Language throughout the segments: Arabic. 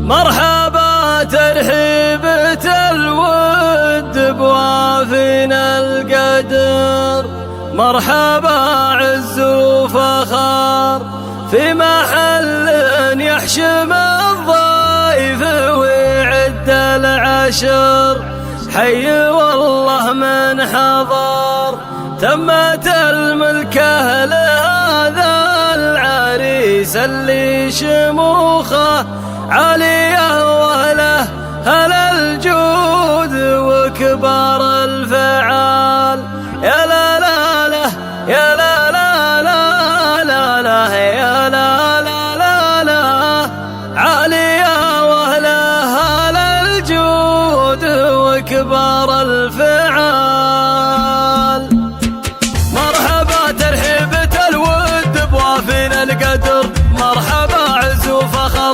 مرحبا ترحيبة الود بوافينا القدر، مرحبا عز وفخر في محل يحشم الضيف ويعد العشر. حي والله من حضر تمت الملكة لهذا العريس اللي شموخه عالية وله هل الجود وكبار الفعال. يا لا لا لا يا لا لا لا لا لا يا لا لا لا لا عالية وله هل الجود وكبار الفعال. مرحبا ترحيبة الود بوافينا القدر، مرحبا عز وفخر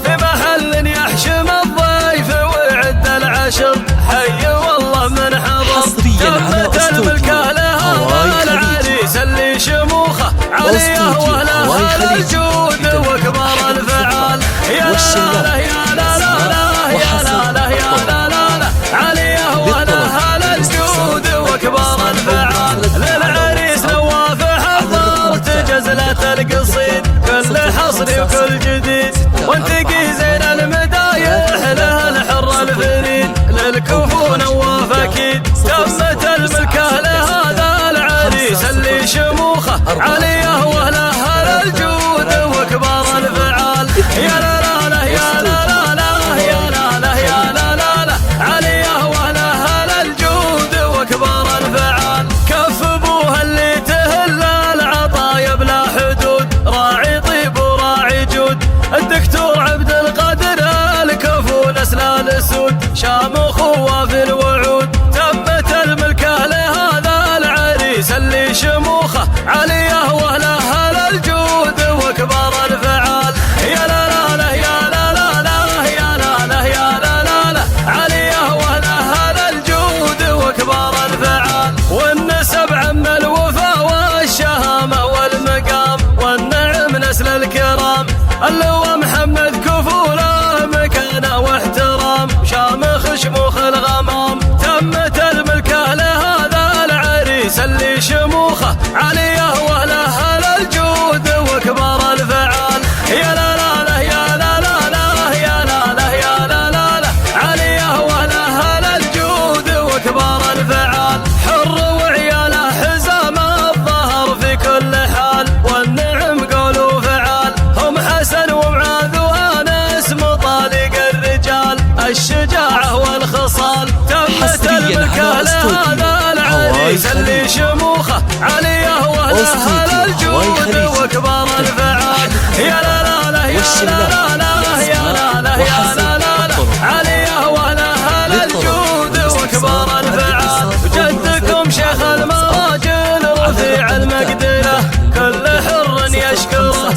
في محل يحشم الضيف ويعد العشر. حي والله من حضر تمت الملكة لهذا العريس اللي شموخه عالية وله هل الجود وكبار الفعال. يا لا لا يا لا لا لا يا لا لا يا لا لا لا عالية وله هل الجود وكبار الفعال. للعريس نواف حضرت جزلة القصيد كل حصري وكل جديد، وانتقي زين المدايح له الحر الفريد. للكفو نواف اكيد تمت الملكة لهذا العريس اللي شموخه عالية وله هل الجود وكبار الفعال. يا لا لا لا يا لا لا لا يا لا لا يا لا لا لا عالية وله هل الجود وكبار الفعال. كف ابوها اللي تهل العطايا بلا حدود، راعي طيب وراعي جود الدكتور عبد القادر الكفو نسل الاسود. شامخ وفي الوعود تمت الملكة لهذا العريس اللي شموخه عالية وله هل الجود وكبار الفعال. يا لا لا لا يا لا لا لا يا لا لا يا لا لا لا عالية وله هل الجود وكبار الفعال. والنسب عم الوفا والشهامة والمقام والنعم نسل الكرام. اللواء محمد كفو له مكانه واحترام، شامخ شموخ الغمام تمت الملكة لهذا العريس اللي شموخه عالية وله هل الجود وكبار الفعال. يا لا لا لا يا لا لا لا يا لا لا يا لا لا لا عالية وله هل الجود وكبار الفعال. حر وعياله حزام الظهر في كل حال والنعم قول وفعال. هم حسن ومعاذ وانس مطالق الرجال، الشجاعة والخصال تمت الملكة لهذا العريس اللي شموخه عالية وله هل الجود وكبار الفعال. يا لا لا لا يا لا لا لا يا لا لا يا لا لا لا عالية وله هل الجود وكبار الفعال. جدكم شيخ المراجل رفيع المقدرة كل حر يشكره،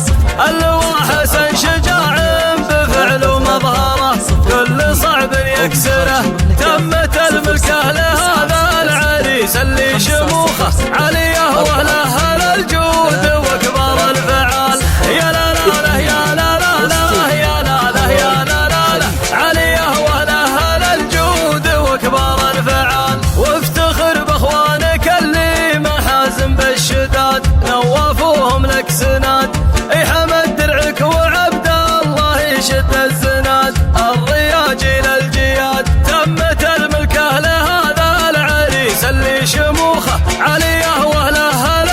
اللواء حسن شجاع بفعل ومظهره كل صعب يكسره. تمت الملكة لهذا العريس اللي شموخه عالية وله هل الجود وكبار الفعال. يا لا لا لا يا لا لا لا يا لا لا يا لا لا لا عالية وله هل الجود وكبار الفعال. وافتخر باخوانك اللي محازم بالشداد نوافوهم لك سناد. اي حمد درعك وعبد الله يشد الزناد، الرياجي للجياد تمت الملكة لهذا العريس اللي شموخه عالية وله هل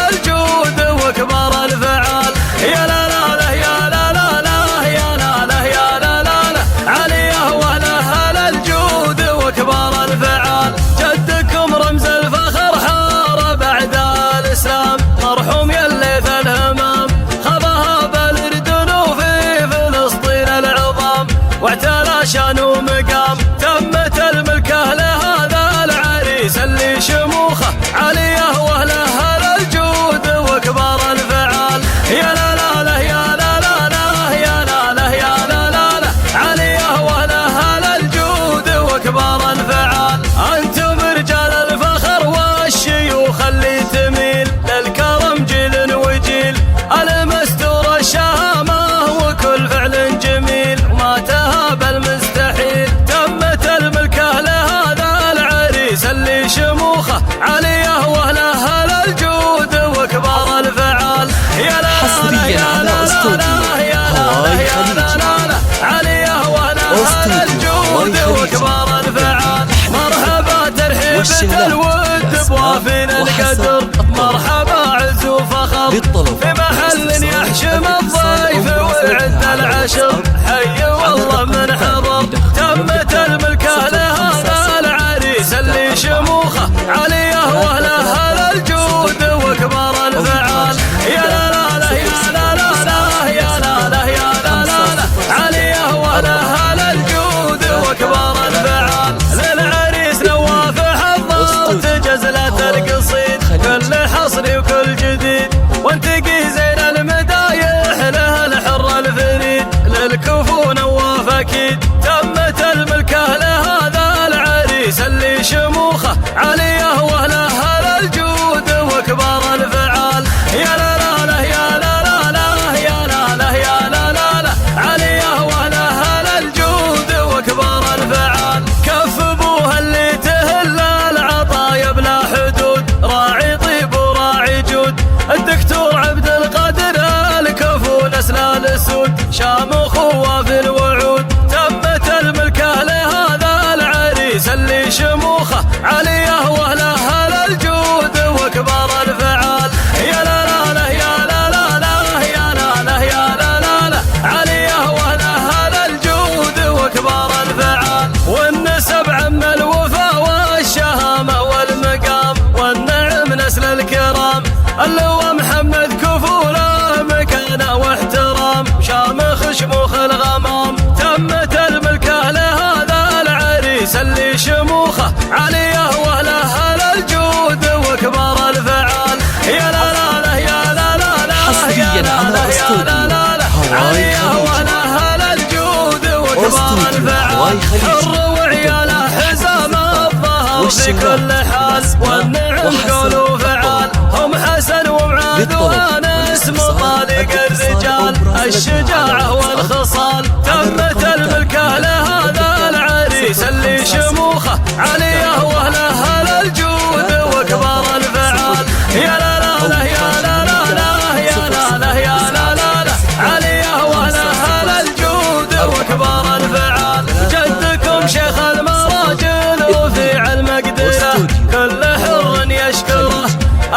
في محل يحشم الضيف ويعد العشر. حي والله من حضر تمت الملكة لهذا العريس اللي شموخه عليه واهله الجود وكبار الفعال. يا لا لا لا يا لا لا لا يا لا لا يا لا لا لا عليه واهله الجود وكبار الفعال. للعريس نواف حضرت جزلة القصيد كل حصري وكل جديد وانتقي زين المدايح له الحر الفريد. للكفو نواف اكيد تمت الملكه لهذا العريس اللي شموخه عليه واهله الجود وكبار الفعال. يا لا لا لا يا لا لا لا يا لا لا يا لا لا لا عليه واهله الجود وكبار الفعال. كف ابوها اللي تهل العطايا بلا حدود راعي طيب وراعي جود الدكتور عبد القادر الكفو نسل الاسود شامخ وفي الوعود. تمت الملكه لهذا العريس اللي شموخه عليه واهله الجود وكبار الفعال. يا لا لا لا يا لا لا لا يا لا لا يا لا لا لا عليه واهله الجود وكبار الفعال. والنسب عم الوفا والشهامه والمقام والنعم نسل الكرام. اللواء محمد كفوله مكانه واحترام شامخ شموخ الغمام. تمت الملكه لهذا العريس اللي شموخه عليه واهله الجود وكبار الفعال. يا لا لا لا يا لا لا لا يا لا لا يا لا لا لا عليه واهله الجود وكبار الفعال. حر وعياله حزام الظهر في كل حال والنعم قول وفعال. هم حسن ومعاذ وانس مطالق الرجال الشجاعه والخصال. تمت الملكه لهذا العريس اللي شموخه عليه واهله الجود وكبار الفعال. يا لا لا لا يا لا لا لا يا لا لا يا لا لا لا عليه واهله الجود وكبار الفعال. جدكم شيخ المراجل وفي المقدره كل حر يشكره.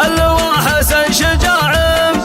اللواء حسن شجاع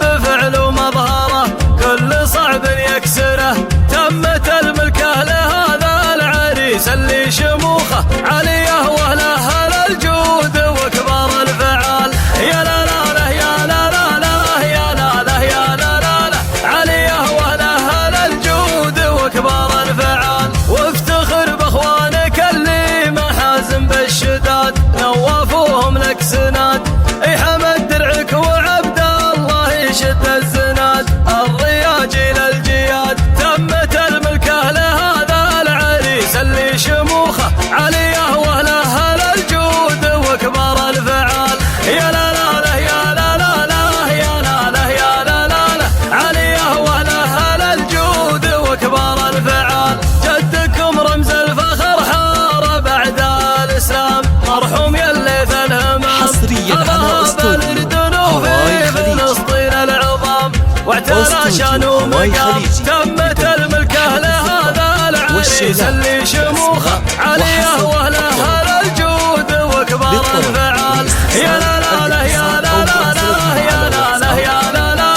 بفعل ومظهره كل صعب يكسره. تمت الملكه لهذا العريس اللي شموخه عليه واهله الجود وكبار الفعال. يا لا لا لا يا لا لا لا يا لا لا يا لا لا لا عليه واهله الجود وكبار الفعال. وافتخر باخوانك اللي محازم بالشداد نوافوهم لك سناد. اي حمد درعك وعبد الله يشد الزناد الرياجي للجياد. تمت الملكه لهذا العريس اللي شموخه عليه واهله الجود وكبار الفعال. يا لا لا لا يا لا لا لا يا لا لا يا لا لا لا عليه واهله الجود وكبار الفعال. جدكم رمز الفخر حار بعد الاسلام مرحوم يلي ذا الهمام. حصريا على الاردن وفي فلسطين العظام واعتلى شان ومقام. تمت الملكه لهذا العريس اللي شموخه عليه واهله الجود وكبار الفعال. يا لا لا لا يا لا لا لا يا لا لا يا لا لا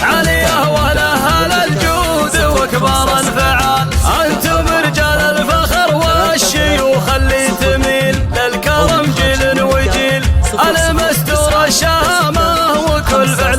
عليه واهله الجود وكبار الفعال. انتم رجال الفخر والشيوخ اللي تميل للكرم جيل وجيل المستور الشهامه وكل فعل